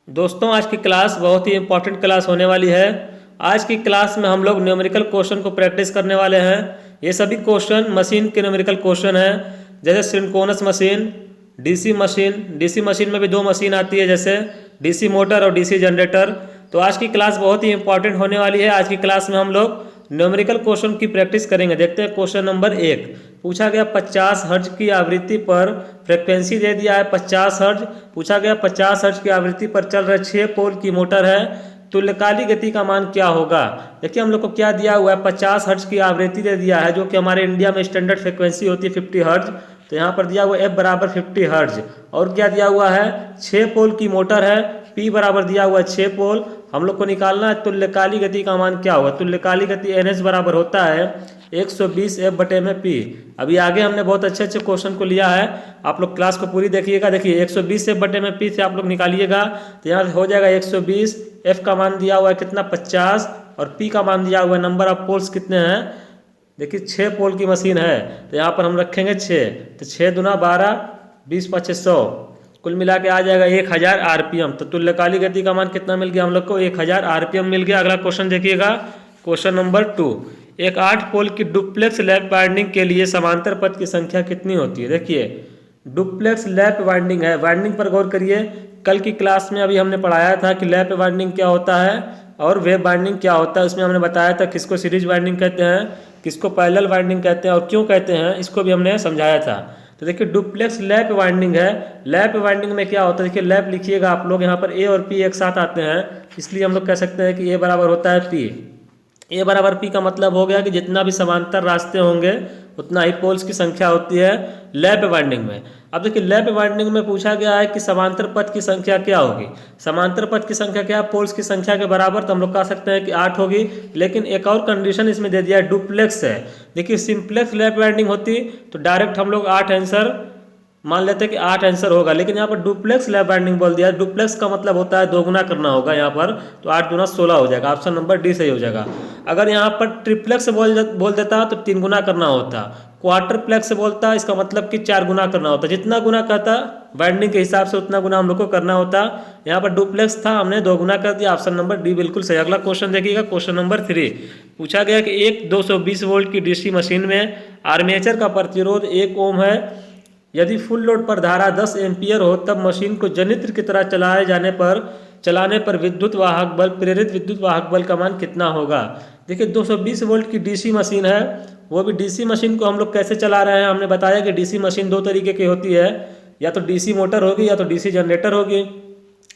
दोस्तों आज की क्लास बहुत ही इम्पोर्टेंट क्लास होने वाली है। आज की क्लास में हम लोग न्यूमेरिकल क्वेश्चन को प्रैक्टिस करने वाले हैं। ये सभी क्वेश्चन मशीन के न्यूमेरिकल क्वेश्चन हैं, जैसे सिंक्रोनस मशीन, डीसी मशीन में भी दो मशीन आती है, जैसे डीसी मोटर और डीसी जनरेटर। तो आज की क्लास बहुत ही इंपॉर्टेंट होने वाली है। आज की क्लास में हम लोग न्यूमेरिकल क्वेश्चन की प्रैक्टिस करेंगे। देखते हैं क्वेश्चन नंबर 1 पूछा गया 50 हर्ट्ज की आवृत्ति पर फ्रिक्वेंसी दे दिया है 50 हर्ट्ज। पूछा गया 50 हर्ट्ज की आवृत्ति पर चल रहे 6 पोल की मोटर है, तुल्यकालिक गति का मान क्या होगा। देखिए हम लोग को क्या दिया हुआ है, 50 हर्ट्ज की आवृत्ति दे दिया है, जो कि हमारे इंडिया में स्टैंडर्ड फ्रिक्वेंसी होती है 50 हर्ट्ज। तो यहाँ पर दिया हुआ F बराबर 50 हर्ट्ज। और क्या दिया हुआ है, 6 पोल की मोटर है, P बराबर दिया हुआ है 6 पोल। हम लोग को निकालना है तुल्यकालिक गति का मान क्या होगा। तुल्यकालिक गति NH बराबर होता है 120 F बटे में P। अभी आगे हमने बहुत अच्छे अच्छे क्वेश्चन को लिया है, आप लोग क्लास को पूरी देखिएगा। देखिए 120 F बटे में P से आप लोग निकालिएगा तो यहाँ हो जाएगा 120। F का मान दिया हुआ है कितना 50, और P का मान दिया हुआ है नंबर ऑफ पोल्स कितने हैं। देखिए 6 पोल की मशीन है, तो यहाँ पर हम रखेंगे 6, तो 6 दूना 12, 20 पचे 100, कुल मिला के आ जाएगा 1000 RPM। तो तुल्यकालिक गति का मान कितना मिल गया हम लोग को, 1000 RPM मिल गया। अगला क्वेश्चन देखिएगा, क्वेश्चन नंबर 2। एक 8 पोल की डुप्लेक्स लैप वाइंडिंग के लिए समांतर पथ की संख्या कितनी होती है। देखिए डुप्लेक्स लैप वाइंडिंग है, वाइंडिंग पर गौर करिए। कल की क्लास में अभी हमने पढ़ाया था कि लैप वाइंडिंग क्या होता है और वेव वाइंडिंग क्या होता है। उसमें हमने बताया था किसको सीरीज वाइंडिंग कहते हैं, किसको पैरेलल वाइंडिंग कहते हैं और क्यों कहते हैं, इसको भी हमने समझाया था। तो देखिए डुप्लेक्स लैप वाइंडिंग है। लैप वाइंडिंग में क्या होता है, देखिए लैप लिखिएगा आप लोग, यहाँ पर ए और पी एक साथ आते हैं, इसलिए हम लोग कह सकते हैं कि ए बराबर होता है पी। ए बराबर पी का मतलब हो गया कि जितना भी समांतर रास्ते होंगे उतना ही पोल्स की संख्या होती है लैप वाइंडिंग में। अब देखिए लैप वाइंडिंग में पूछा गया है कि समांतर पथ की संख्या क्या होगी। समांतर पथ की संख्या क्या है, पोल्स की संख्या के बराबर, तो हम लोग कह सकते हैं कि 8 होगी। लेकिन एक और कंडीशन इसमें दे दिया है, डुप्लेक्स है। देखिए सिंप्लेक्स लैप वाइंडिंग होती तो डायरेक्ट हम लोग 8 आंसर मान लेते हैं कि 8 आंसर होगा, लेकिन यहाँ पर डुप्लेक्स लैप वाइंडिंग बोल दिया। डुप्लेक्स का मतलब होता है दोगुना करना होगा यहाँ पर, तो 8 दूना 16 हो जाएगा। ऑप्शन नंबर डी सही हो जाएगा। अगर यहाँ पर ट्रिप्लेक्स बोल देता तो 3 गुना करना होता। क्वार्टर प्लेक्स बोलता इसका मतलब कि 4 गुना करना होता। जितना गुना कहता वाइंडिंग के हिसाब से उतना गुना हम लोग को करना होता। यहाँ पर डुप्लेक्स था, हमने 2 गुना कर दिया। ऑप्शन नंबर डी बिल्कुल सही। अगला क्वेश्चन देखिएगा, क्वेश्चन नंबर 3 पूछा गया कि एक 220 वोल्ट की डीसी मशीन में आर्मेचर का प्रतिरोध 1 ओम है। यदि फुल लोड पर धारा 10 एम्पियर हो तब मशीन को जनित्र की तरह चलाने पर विद्युत वाहक बल, प्रेरित विद्युत वाहक बल का मान कितना होगा। देखिए 220 वोल्ट की डीसी मशीन है, वो भी डीसी मशीन को हम लोग कैसे चला रहे हैं। हमने बताया कि डीसी मशीन 2 तरीके की होती है, या तो डीसी मोटर होगी या तो डीसी जनरेटर होगी।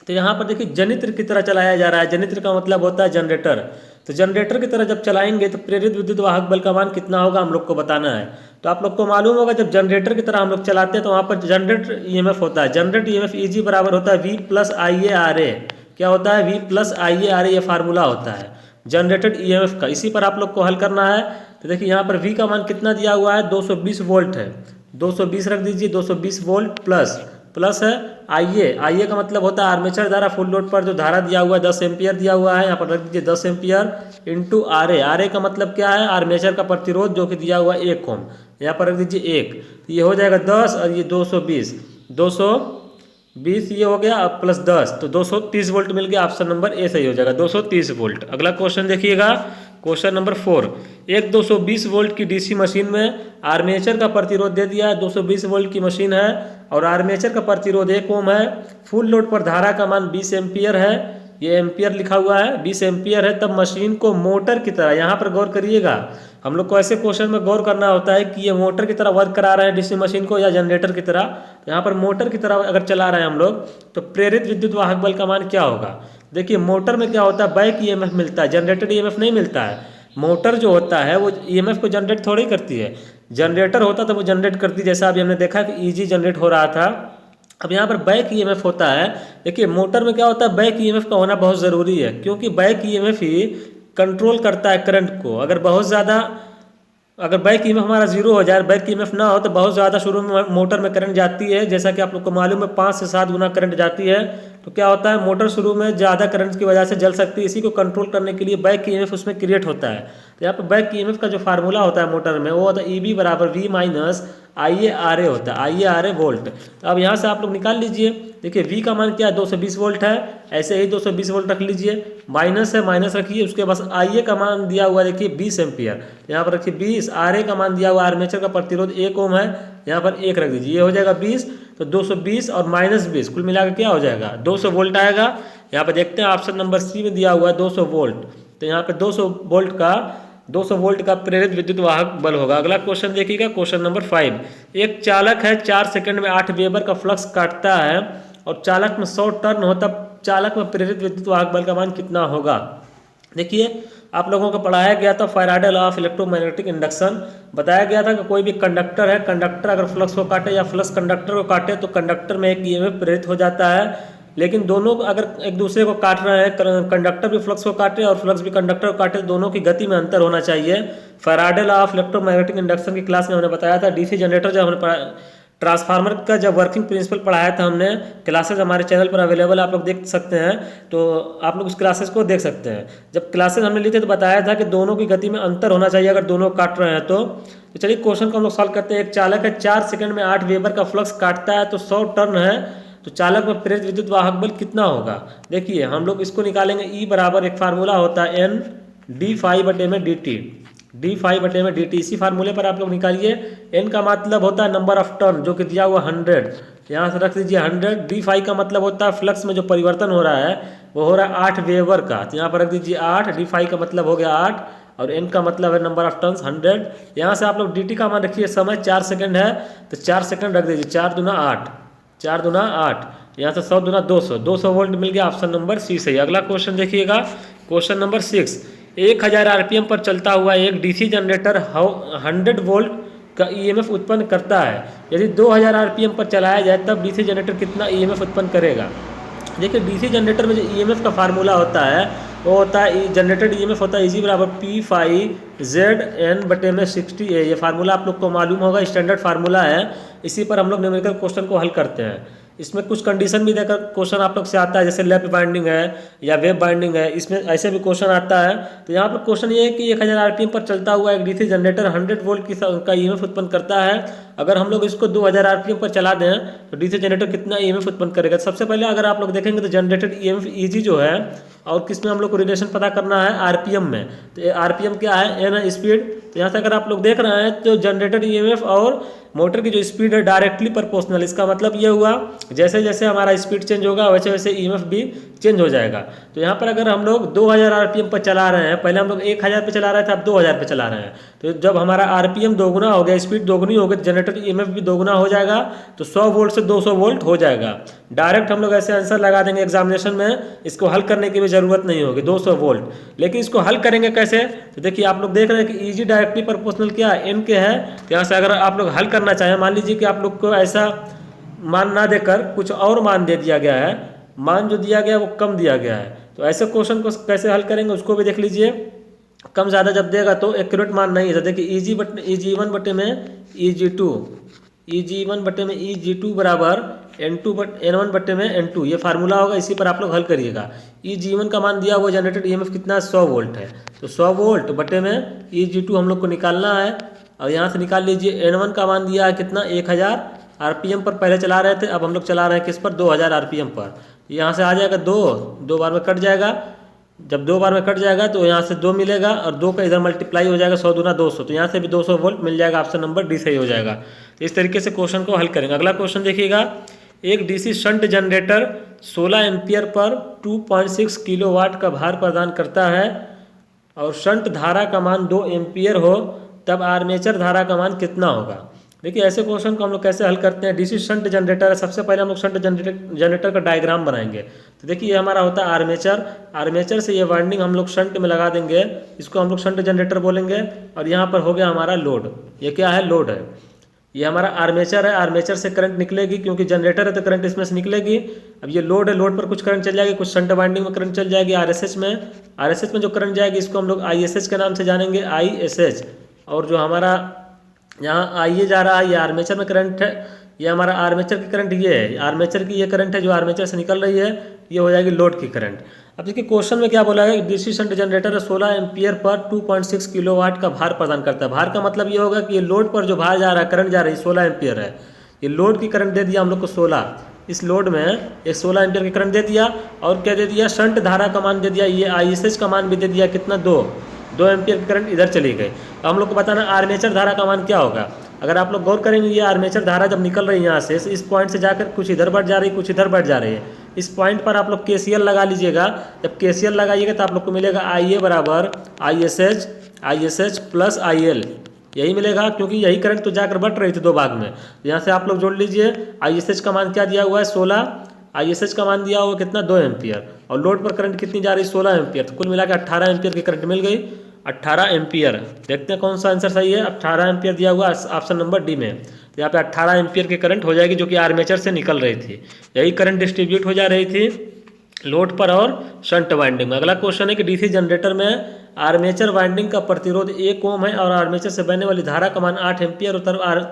तो यहाँ पर देखिए जनित्र की तरह चलाया जा रहा है। जनित्र का मतलब होता है जनरेटर। तो जनरेटर की तरह जब चलाएंगे तो प्रेरित विद्युत वाहक बल का मान कितना होगा हम लोग को बताना है। तो आप लोग को मालूम होगा जब जनरेटर की तरह हम लोग चलाते हैं तो वहाँ पर जनरेटर ईएमएफ होता है। जनरेट ईएमएफ ईजी बराबर होता है V प्लस IA क्या होता है, V प्लस IA ये फार्मूला होता है जनरेटेड ईएमएफ का। इसी पर आप लोग को हल करना है। तो देखिए यहाँ पर V का मान कितना दिया हुआ है, 220 वोल्ट है, 220 रख दीजिए, 220 वोल्ट प्लस है IA का मतलब होता है आर्मेचर द्वारा फुल लोड पर जो धारा दिया हुआ है 10 एम्पियर दिया हुआ है, यहाँ पर रख दीजिए 10 एम्पियर इंटू RA का मतलब क्या है, आर्मेचर का प्रतिरोध जो कि दिया हुआ है 1 ओम, यहाँ पर रख दीजिए 1, तो ये हो जाएगा 10 और ये 220 ये हो गया प्लस 10, तो 230 वोल्ट मिल गया। ऑप्शन नंबर ए सही हो जाएगा, 230 वोल्ट। अगला क्वेश्चन देखिएगा, क्वेश्चन नंबर 4। एक 220 वोल्ट की डीसी मशीन में आर्मेचर का प्रतिरोध दे दिया है, 220 वोल्ट की मशीन है और आर्मेचर का प्रतिरोध 1 ओम है। फुल लोड पर धारा का मान 20 एम्पियर है, ये एम्पियर लिखा हुआ है, 20 एम्पियर है। तब मशीन को मोटर की तरह, यहाँ पर गौर करिएगा, हम लोग को ऐसे क्वेश्चन में गौर करना होता है कि ये मोटर की तरह वर्क करा रहे हैं डीसी मशीन को या जनरेटर की तरह। तो यहाँ पर मोटर की तरह अगर चला रहे हैं हम लोग तो प्रेरित विद्युत वाहक बल का मान क्या होगा। देखिए मोटर में क्या होता है, बैक ईएमएफ मिलता है, जनरेटेड ईएमएफ नहीं मिलता है। मोटर जो होता है वो ईएमएफ को जनरेट थोड़ी करती है, जनरेटर होता तो वो जनरेट करती, जैसा अभी हमने देखा कि ईजी जनरेट हो रहा था। अब यहाँ पर बैक ईएमएफ होता है। देखिए मोटर में क्या होता है, बैक ईएमएफ का होना बहुत ज़रूरी है, क्योंकि बैक ईएमएफ ही कंट्रोल करता है करंट को। अगर बैक ईएमएफ हमारा 0 हो जाए, बैक ईएमएफ ना हो तो बहुत ज़्यादा शुरू में मोटर में करंट जाती है, जैसा कि आप लोग को मालूम है 5 से 7 गुना करंट जाती है। तो क्या होता है, मोटर शुरू में ज़्यादा करंट की वजह से जल सकती है। इसी को कंट्रोल करने के लिए बैक ईएमएफ उसमें क्रिएट होता है। तो यहाँ पर बैक ईएमएफ का जो फार्मूला होता है मोटर में, वो होता है EB बराबर V minus I A R A होता है, आई ए आर ए वोल्ट। तो अब यहाँ से आप लोग निकाल लीजिए। देखिए वी का मान क्या है, 220 वोल्ट है, ऐसे ही 220 वोल्ट रख लीजिए। माइनस है, माइनस रखिए। उसके बाद आई ए का मान दिया हुआ देखिए 20 एम्पियर, यहाँ पर रखिए 20। आर ए का मान दिया हुआ, आर्मेचर का प्रतिरोध 1 ओम है, यहाँ पर 1 रख दीजिए, ये हो जाएगा 20। तो 220 और माइनस 20 कुल मिलाकर क्या हो जाएगा, 200 वोल्ट आएगा। यहाँ पर देखते हैं ऑप्शन नंबर सी में दिया हुआ है 200 वोल्ट। तो यहाँ पे 200 वोल्ट का प्रेरित विद्युत वाहक बल होगा। अगला क्वेश्चन देखिएगा, क्वेश्चन नंबर 5। एक चालक है, 4 सेकंड में 8 वेबर का फ्लक्स काटता है और चालक में 100 टर्न हो, तब चालक में प्रेरित विद्युत वाहक बल का मान कितना होगा। देखिए आप लोगों को पढ़ाया गया था Faraday law of electromagnetic induction. बताया गया था कि कोई भी कंडक्टर है, कंडक्टर अगर फ्लक्स को काटे या फ्लक्स कंडक्टर को काटे तो कंडक्टर में एक ईएमएफ प्रेरित हो जाता है। लेकिन दोनों अगर एक दूसरे को काट रहे हैं, कंडक्टर भी फ्लक्स को काटे और फ्लक्स भी कंडक्टर को काटे, दोनों की गति में अंतर होना चाहिए। Faraday law of electromagnetic induction की क्लास में हमने बताया था। डीसी जनरेटर जब हमने ट्रांसफार्मर का जब वर्किंग प्रिंसिपल पढ़ाया था हमने, क्लासेस हमारे चैनल पर अवेलेबल है, आप लोग देख सकते हैं। तो आप लोग उस क्लासेस को देख सकते हैं। जब क्लासेस हमने ली थी तो बताया था कि दोनों की गति में अंतर होना चाहिए अगर दोनों काट रहे हैं तो। चलिए क्वेश्चन को हम लोग सॉल्व करते हैं। एक चालक है, 4 सेकंड में 8 वेबर का फ्लक्स काटता है, तो 100 टर्न है, तो चालक में प्रेरित विद्युत वाहक बल कितना होगा। देखिए हम लोग इसको निकालेंगे। ई बराबर एक फार्मूला होता है एन डी फाई बटे में डी टी, डी फाई बटे में डी टी। इसी फार्मूले पर आप लोग निकालिए। एन का मतलब होता है नंबर ऑफ टर्न, जो कि दिया हुआ 100, यहाँ से रख दीजिए 100। डी फाई का मतलब होता है फ्लक्स में जो परिवर्तन हो रहा है वो हो रहा है 8 वेबर का, तो यहाँ पर रख दीजिए 8। डी फाई का मतलब हो गया 8 और एन का मतलब है नंबर ऑफ टर्न्स 100। यहाँ से आप लोग डी टी का मान रखिए, समय 4 सेकंड है तो 4 सेकंड रख दीजिए, 4 दूना 8, 4 दूना 8, यहाँ से 100 दूना 200, 200 वोल्ट मिल गया। ऑप्शन नंबर सी सही। अगला क्वेश्चन देखिएगा, क्वेश्चन नंबर 6। 1000 आरपीएम पर चलता हुआ एक डीसी जनरेटर 100 वोल्ट का ईएमएफ उत्पन्न करता है। यदि 2000 आरपीएम पर चलाया जाए तब डीसी जनरेटर कितना ईएमएफ उत्पन्न करेगा। देखिए डीसी जनरेटर में जो ईएमएफ का फार्मूला होता है वो होता है जनरेटेड ईएमएफ होता है इजी बराबर पी फाई जेड एन बटे में 60 ए। ये फार्मूला आप लोग को मालूम होगा, स्टैंडर्ड फार्मूला है। इसी पर हम लोग न्यूमेरिकल क्वेश्चन को हल करते हैं। इसमें कुछ कंडीशन भी देकर क्वेश्चन आप लोग से आता है, जैसे लेफ्ट बाइंडिंग है या वेब बाइंडिंग है, इसमें ऐसे भी क्वेश्चन आता है। तो यहाँ पर क्वेश्चन ये है कि 1000 आरपीएम पर चलता हुआ एक डीसी जनरेटर 100 वोल्ट का ईएमएफ उत्पन्न करता है। अगर हम लोग इसको 2000 आरपीएम पर चला दें तो डीसी जनरेटर कितना ईएमएफ उत्पन्न करेगा। सबसे पहले अगर आप लोग देखेंगे तो जनरेटेड ईएमएफ ईजी जो है, और किसमें हम लोग को रिलेशन पता करना है, आरपीएम में। तो आरपीएम क्या है, एन है स्पीड। तो यहाँ से अगर आप लोग देख रहे हैं तो जनरेटेड ईएमएफ और मोटर की जो स्पीड है डायरेक्टली प्रोपोर्शनल। इसका मतलब ये हुआ जैसे जैसे हमारा स्पीड चेंज होगा वैसे वैसे ईएमएफ भी चेंज हो जाएगा। तो यहाँ पर अगर हम लोग 2000 आरपीएम पर चला रहे हैं, पहले हम लोग 1000 पे चला रहे थे, अब 2000 पे चला रहे हैं, तो जब हमारा आरपीएम दोगुना हो गया, स्पीड दोगुनी हो गई, तो जनरेटर ईएमएफ भी दोगुना हो जाएगा। तो 100 वोल्ट से 200 वोल्ट हो जाएगा। डायरेक्ट हम लोग ऐसे आंसर लगा देंगे एग्जामिनेशन में, इसको हल करने की भी जरूरत नहीं होगी, 200 वोल्ट। लेकिन इसको हल करेंगे कैसे, तो देखिए आप लोग देख रहे हैं कि ईजी डायरेक्टली प्रोपोर्शनल क्या है, एन के है। तो यहाँ से अगर आप लोग हल करना चाहें, मान लीजिए कि आप लोग को ऐसा मान ना देकर कुछ और मान दे दिया गया है, मान जो दिया गया है वो कम दिया गया है, तो ऐसे क्वेश्चन को कैसे हल करेंगे उसको भी देख लीजिए। कम ज़्यादा जब देगा तो एक्यूरेट मान नहीं है। देखिए ईजी वन बटे में ईजी वन बटे में ईजी2 बराबर N1 बटे में N2, ये फार्मूला होगा, इसी पर आप लोग हल करिएगा। ईजी1 का मान दिया हुआ जनरेटेड ईएमएफ कितना है, 100 वोल्ट है, तो 100 वोल्ट बटे में ईजी2 हम लोग को निकालना है। और यहाँ से निकाल लीजिए N1 का मान दिया है कितना, 1000 आरपीएम पर पहले चला रहे थे, अब हम लोग चला रहे हैं किस पर, 2000 आरपीएम पर। यहाँ से आ जाएगा 2 बार में कट जाएगा। जब 2 बार में कट जाएगा तो यहाँ से 2 मिलेगा और 2 का इधर मल्टीप्लाई हो जाएगा, 100 दूना 200, तो यहाँ से भी 200 वोल्ट मिल जाएगा। ऑप्शन नंबर डी सही हो जाएगा। तो इस तरीके से क्वेश्चन को हल करेंगे। अगला क्वेश्चन देखिएगा, एक DC shunt generator 16 ampere per 2.6 kilowatt का भार प्रदान करता है और शंट धारा का मान 2 एम्पियर हो, तब आर्मेचर धारा का मान कितना होगा। देखिए ऐसे क्वेश्चन को हम लोग कैसे हल करते हैं। डीसी शंट जनरेटर है, सबसे पहले हम लोग शंट जनरेटर का डायग्राम बनाएंगे। तो देखिए ये हमारा होता है आर्मेचर, आर्मेचर से ये वाइंडिंग हम लोग शंट में लगा देंगे, इसको हम लोग शंट जनरेटर बोलेंगे। और यहाँ पर हो गया हमारा लोड, ये क्या है, लोड है। ये हमारा आर्मेचर है, आर्मेचर से करंट निकलेगी, क्योंकि जनरेटर है तो करंट इसमें से निकलेगी। अब ये लोड है, लोड पर कुछ करंट चल जाएगी, कुछ शंट वाइंडिंग में करंट चल जाएगी। आरएसएस में जो करंट जाएगी इसको हम लोग आईएसएच के नाम से जानेंगे, आईएसएच। और जो हमारा यहाँ आईए जा रहा है ये आर्मेचर में करंट है, ये हमारा आर्मेचर की करंट ये है, आर्मेचर की ये करंट है जो आर्मेचर से निकल रही है, ये हो जाएगी लोड की करंट। अब देखिए क्वेश्चन में क्या बोला है, DC shunt generator 16 ampere per 2.6 kilowatt का भार प्रदान करता है। भार का मतलब ये होगा कि ये लोड पर जो भार जा रहा है, करंट जा रही है 16 एम्पियर है। ये लोड की करंट दे दिया हम लोग को 16, इस लोड में एक 16 एम्पियर की करंट दे दिया, और क्या दे दिया, शंट धारा का मान दे दिया, ये ISH का मान भी दे दिया, कितना 2 एम्पियर की करंट इधर चली गई। तो हम लोग को बताना आर्मेचर धारा का मान क्या होगा। अगर आप लोग गौर करेंगे, ये आर्मेचर धारा जब निकल रही है यहाँ से, इस पॉइंट से जाकर कुछ इधर बढ़ जा रही है, कुछ इधर बढ़ जा रही है। इस पॉइंट पर आप लोग KCL लगा लीजिएगा। जब KCL लगाइएगा तो आप लोग को मिलेगा IA बराबर ISH प्लस IL, यही मिलेगा, क्योंकि यही करंट तो जाकर बढ़ रही थी दो भाग में। यहाँ से आप लोग जोड़ लीजिए, ISH का मान क्या दिया हुआ है 16, ISH का मान दिया हुआ कितना 2 एम्पियर, और लोड पर करंट कितनी जा रही 16 एम्पियर, तो कुल मिला के 18 एम्पियर की करंट मिल गई। 18 एम्पियर, देखते हैं कौन सा आंसर सही है। 18 एम्पियर दिया हुआ ऑप्शन नंबर डी में। तो यहाँ पे 18 एम्पियर की करंट हो जाएगी, जो कि आर्मेचर से निकल रही थी। यही करंट डिस्ट्रीब्यूट हो जा रही थी लोड पर और शंट वाइंडिंग में। अगला क्वेश्चन है कि डीसी जनरेटर में आर्मेचर वाइंडिंग का प्रतिरोध 1 ओम है और आर्मेचर से बहने वाली धारा का मान 8 एम्पियर,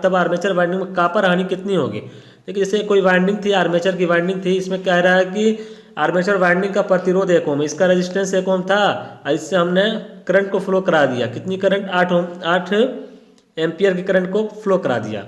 तब आर्मेचर वाइंडिंग में कॉपर हानि कितनी होगी। देखिए जैसे कोई वाइंडिंग थी, आर्मेचर की वाइंडिंग थी, इसमें कह रहा है कि आर्मेचर वाइंडिंग का प्रतिरोध 1 ओम, इसका रेजिस्टेंस 1 ओम था, इससे हमने करंट को फ्लो करा दिया, कितनी करंट 8 एम्पियर की करंट को फ्लो करा दिया।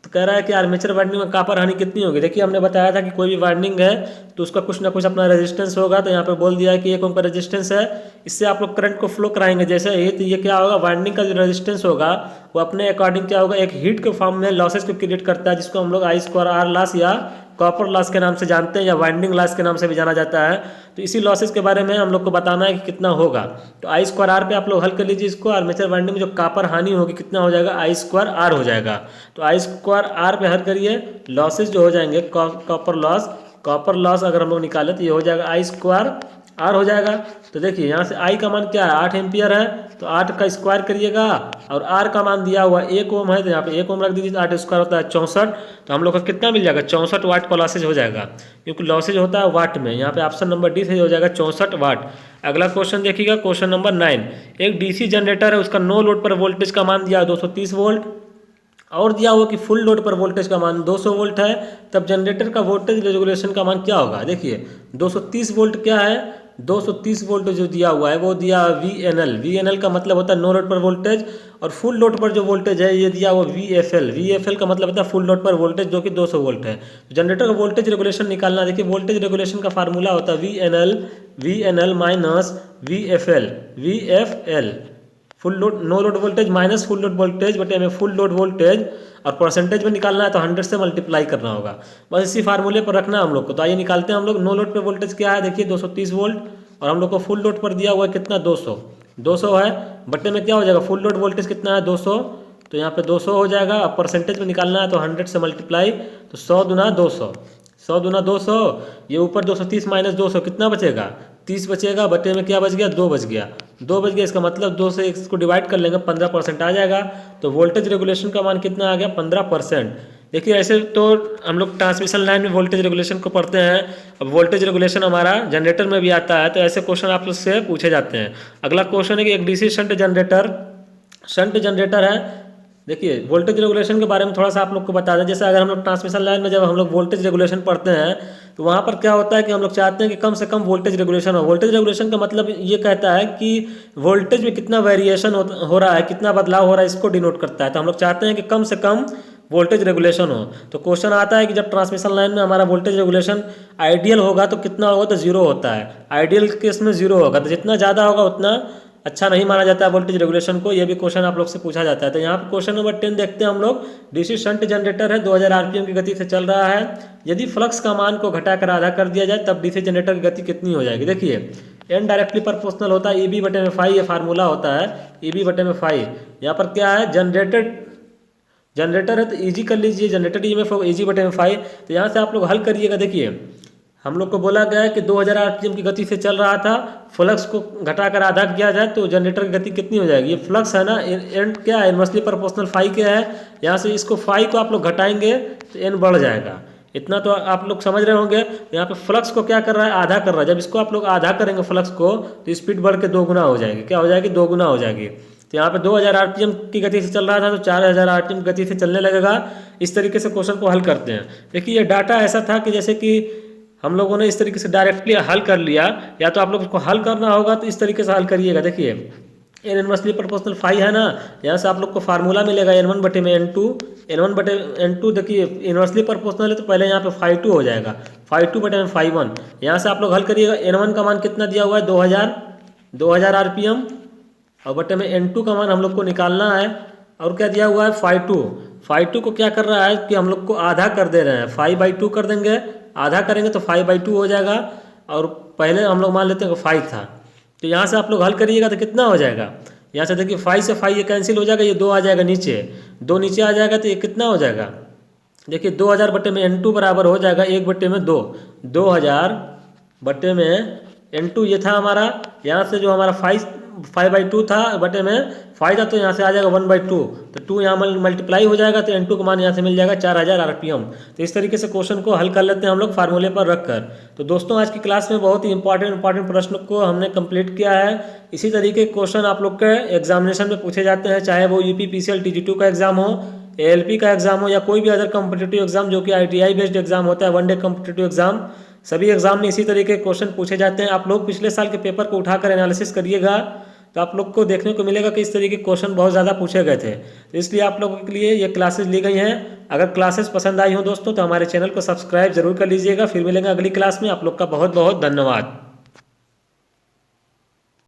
तो कह रहा है कि आर्मेचर वाइंडिंग में कॉपर हानि कितनी होगी। देखिए हमने बताया था कि कोई भी वाइंडिंग है तो उसका कुछ ना कुछ अपना रेजिस्टेंस होगा, तो यहाँ पे बोल दिया है कि 1 ओम का रेजिस्टेंस है, इससे आप लोग करंट को फ्लो कराएंगे जैसे ही, तो ये क्या होगा, वाइंडिंग का जो रेजिस्टेंस होगा वो अपने अकॉर्डिंग क्या होगा, एक हीट के फॉर्म में लॉसेस को क्रिएट करता है, जिसको हम लोग I2R लॉस या कॉपर लॉस के नाम से जानते हैं, या वाइंडिंग लॉस के नाम से भी जाना जाता है। तो इसी लॉसेस के बारे में हम लोग को बताना है कि कितना होगा। तो I2R पे आप लोग हल कर लीजिए इसको, आर्मेचर वाइंडिंग में जो कॉपर हानि होगी कितना हो जाएगा, I2R हो जाएगा। तो I2R पे हल करिए, लॉसेस जो हो जाएंगे कॉपर लॉस अगर हम लोग निकालें तो ये हो जाएगा I2R हो जाएगा। तो देखिए यहाँ से I का मान क्या है, 8 एम्पियर है, तो 8 का स्क्वायर करिएगा, और R का मान दिया हुआ 1 ओम है, तो यहाँ पे 1 ओम रख दीजिए, तो 8 स्क्वायर होता है 64, तो हम लोग का कितना मिल जाएगा, 64 वाट का लॉसेज हो जाएगा, क्योंकि लॉसेज होता है वाट में। यहाँ पे ऑप्शन नंबर डी से हो जाएगा 64 वाट। अगला क्वेश्चन देखिएगा, क्वेश्चन नंबर 9। एक DC जनरेटर है, उसका नो लोड पर वोल्टेज का मान दिया 230 वोल्ट, और दिया हुआ कि फुल लोड पर वोल्टेज का मान 200 वोल्ट है, तब जनरेटर का वोल्टेज रेगुलेशन का मान क्या होगा। देखिए 230 वोल्ट क्या है, 230 वोल्ट जो दिया हुआ है वो दिया VNL का मतलब होता है नो लोड पर वोल्टेज, और फुल लोड पर जो वोल्टेज है ये दिया हुआ VFL का मतलब होता है फुल लोड पर वोल्टेज, जो कि 200 वोल्ट है। तो जनरेटर का वोल्टेज रेगुलेशन निकालना, देखिए वोल्टेज रेगुलेशन का फार्मूला होता है VNL minus VFL, full load no load voltage minus full load voltage बटे में फुल लोड वोल्टेज, और परसेंटेज में निकालना है तो 100 से मल्टीप्लाई करना होगा। बस इसी फार्मूले पर रखना है हम लोग को। तो आइए निकालते हैं हम लोग। नो लोड पे वोल्टेज क्या है, देखिए 230 वोल्ट, और हम लोग को फुल लोड पर दिया हुआ है कितना 200 है, बटे में क्या हो जाएगा, फुल लोड वोल्टेज कितना है 200, तो यहाँ पे 200 हो जाएगा। अब परसेंटेज में निकालना है तो 100 से मल्टीप्लाई, तो 100 दूना 200, ये ऊपर 230 माइनस 200 कितना बचेगा, 30 बचेगा, बटे में क्या बच गया, 2 बच गया, इसका मतलब 2 से इसको डिवाइड कर लेंगे, 15% आ जाएगा। तो वोल्टेज रेगुलेशन का मान कितना आ गया, 15%। देखिए ऐसे तो हम लोग ट्रांसमिशन लाइन में वोल्टेज रेगुलेशन को पढ़ते हैं। अब वोल्टेज रेगुलेशन हमारा जनरेटर में भी आता है, तो ऐसे क्वेश्चन आप लोग से पूछे जाते हैं। अगला क्वेश्चन है कि एक DC शंट जनरेटर है। देखिए वोल्टेज रेगुलेशन के बारे में थोड़ा सा आप लोग को बता दें। जैसे अगर हम लोग ट्रांसमिशन लाइन में जब हम लोग वोल्टेज रेगुलेशन पढ़ते हैं, तो वहाँ पर क्या होता है कि हम लोग चाहते हैं कि कम से कम वोल्टेज रेगुलेशन हो। वोल्टेज रेगुलेशन का मतलब ये कहता है कि वोल्टेज में कितना वेरिएशन हो रहा है, कितना बदलाव हो रहा है, इसको डिनोट करता है। तो हम लोग चाहते हैं कि कम से कम वोल्टेज रेगुलेशन हो। तो क्वेश्चन आता है कि जब ट्रांसमिशन लाइन में हमारा वोल्टेज रेगुलेशन आइडियल होगा तो कितना होगा, तो 0 होता है। आइडियल केस में 0 होगा, तो जितना ज़्यादा होगा उतना अच्छा नहीं माना जाता है वोल्टेज रेगुलेशन को। ये भी क्वेश्चन आप लोग से पूछा जाता है। तो यहाँ पर क्वेश्चन नंबर 10 देखते हैं हम लोग। DC शंट जनरेटर है, 2000 RPM की गति से चल रहा है। यदि फ्लक्स का मान को घटाकर आधा कर दिया जाए तब DC जनरेटर की गति कितनी हो जाएगी। देखिए N डायरेक्टली प्रोपोर्शनल होता है EB बटे में फाई, ये फार्मूला होता है EB बटे में फाई। यहाँ पर क्या है, जनरेटर है तो ईजी कर लीजिए, जनरेटर EMF होगा EG बटे में फाई। तो यहाँ से आप लोग हल करिएगा। देखिए हम लोग को बोला गया है कि 2000 RPM की गति से चल रहा था, फ्लक्स को घटाकर आधा किया जाए तो जनरेटर की गति कितनी हो जाएगी। ये फ्लक्स है ना, एन क्या है, इनवर्सली प्रोपोर्शनल फाई क्या है। यहाँ से इसको फाई को आप लोग घटाएंगे तो एन बढ़ जाएगा। इतना तो आप लोग समझ रहे होंगे। यहाँ पे फ्लक्स को क्या कर रहा है, आधा कर रहा है। जब इसको आप लोग आधा करेंगे फ्लक्स को, तो स्पीड बढ़ के 2 गुना हो जाएगी। क्या हो जाएगी, 2 गुना हो जाएगी। तो यहाँ पे 2000 RPM की गति से चल रहा था तो 4000 RPM की गति से चलने लगेगा। इस तरीके से क्वेश्चन को हल करते हैं। देखिए ये डाटा ऐसा था कि जैसे कि हम लोगों ने इस तरीके से डायरेक्टली हल कर लिया, या तो आप लोग उसको हल करना होगा तो इस तरीके से हल करिएगा। देखिए एन इनवर्सली प्रोपोर्शनल फाइव है ना, यहाँ से आप लोग को फार्मूला मिलेगा N1 बटे में N2, N1 बटे N2। देखिए इनवर्सली प्रोपोर्शनल है तो पहले यहाँ पे 5/2 हो जाएगा, 5/2 बटे में 5/1। यहाँ से आप लोग हल करिएगा, N1 का मान कितना दिया हुआ है 2000 RPM, और बटे में N2 का मान हम लोग को निकालना है, और क्या दिया हुआ है 5/2 को क्या कर रहा है कि हम लोग को आधा कर दे रहे हैं, 5/2 कर देंगे, आधा करेंगे तो 5/2 हो जाएगा, और पहले हम लोग मान लेते हैं कि 5 था। तो यहाँ से आप लोग हल करिएगा तो कितना हो जाएगा, यहाँ से देखिए 5 से 5 ये कैंसिल हो जाएगा, ये 2 आ जाएगा नीचे, 2 नीचे आ जाएगा तो ये कितना हो जाएगा, देखिए 2000 बटे में N2 बराबर हो जाएगा 1 बटे में 2, 2000 बटे में N2 ये था हमारा, यहाँ से जो हमारा 5/2 था बटे में 5 था, तो यहाँ से आ जाएगा 1/2, तो 2 यहाँ मल्टीप्लाई हो जाएगा, तो N2 का मान यहाँ से मिल जाएगा 4000 RPM। तो इस तरीके से क्वेश्चन को हल कर लेते हैं हम लोग फार्मूले पर रखकर। तो दोस्तों आज की क्लास में बहुत ही इंपॉर्टेंट प्रश्न को हमने कंप्लीट किया है। इसी तरीके के क्वेश्चन आप लोग के एग्जामिनेशन में पूछे जाते हैं, चाहे वो UPPCL TG2 का एग्जाम हो, ALP का एग्जाम हो, या कोई भी अदर कॉम्पिटिटिव एग्जाम जो कि ITI बेस्ड एग्जाम होता है, 1 डे कॉम्पिटिटिव एग्जाम, सभी एग्जाम में इसी तरीके के क्वेश्चन पूछे जाते हैं। आप लोग पिछले साल के पेपर को उठाकर एनालिसिस करिएगा तो आप लोग को देखने को मिलेगा कि इस तरीके के क्वेश्चन बहुत ज़्यादा पूछे गए थे। तो इसलिए आप लोगों के लिए ये क्लासेस ली गई हैं। अगर क्लासेस पसंद आई हो दोस्तों तो हमारे चैनल को सब्सक्राइब जरूर कर लीजिएगा। फिर मिलेंगे अगली क्लास में। आप लोग का बहुत बहुत धन्यवाद।